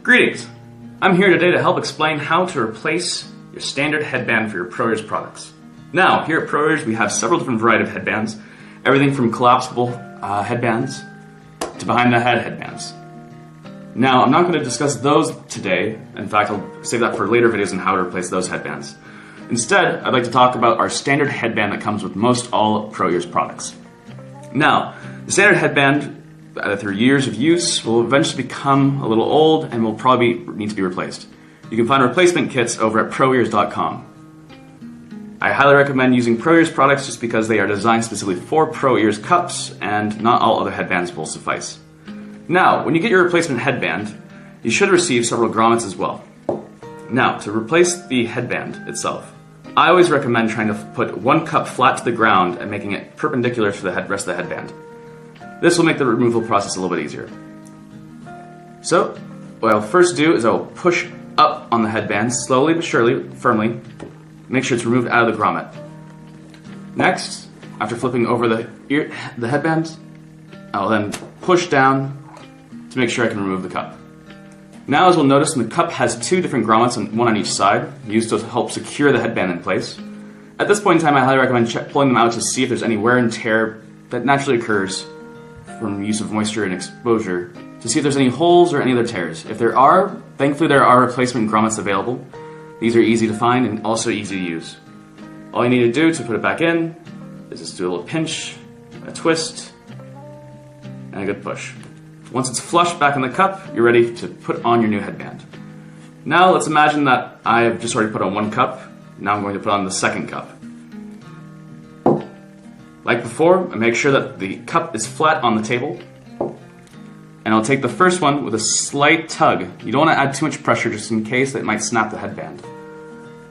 Greetings! I'm here today to help explain how to replace your standard headband for your Pro Ears products. Now, here at Pro Ears we have several different varieties of headbands, everything from collapsible headbands to behind the head headbands. Now, I'm not going to discuss those today. In fact, I'll save that for later videos on how to replace those headbands. Instead, I'd like to talk about our standard headband that comes with most all Pro Ears products. Now, the standard headband, through years of use, will eventually become a little old and will probably need to be replaced. You can find replacement kits over at proears.com. I highly recommend using Pro Ears products just because they are designed specifically for Pro Ears cups and not all other headbands will suffice. Now, when you get your replacement headband, you should receive several grommets as well. Now, to replace the headband itself, I always recommend trying to put one cup flat to the ground and making it perpendicular to the rest of the headband. This will make the removal process a little bit easier. So, what I'll first do is I'll push up on the headband, slowly but surely, firmly, make sure it's removed out of the grommet. Next, after flipping over the headband, I'll then push down to make sure I can remove the cup. Now, as we'll notice, the cup has two different grommets, one on each side, used to help secure the headband in place. At this point in time, I highly recommend pulling them out to see if there's any wear and tear that naturally occurs from use of moisture and exposure, to see if there's any holes or any other tears. If there are, thankfully there are replacement grommets available. These are easy to find and also easy to use. All you need to do to put it back in is just do a little pinch, a twist, and a good push. Once it's flush back in the cup, you're ready to put on your new headband. Now let's imagine that I've just already put on one cup. Now I'm going to put on the second cup. Like before, I make sure that the cup is flat on the table. And I'll take the first one with a slight tug. You don't want to add too much pressure just in case that might snap the headband.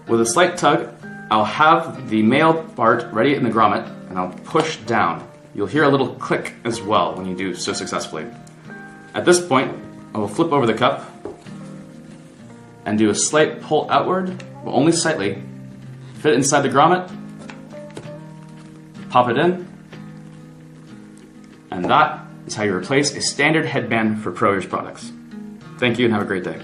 With a slight tug, I'll have the male part ready in the grommet and I'll push down. You'll hear a little click as well when you do so successfully. At this point, I will flip over the cup and do a slight pull outward, but only slightly. Fit it inside the grommet, pop it in, and that is how you replace a standard headband for Pro Ears products. Thank you and have a great day.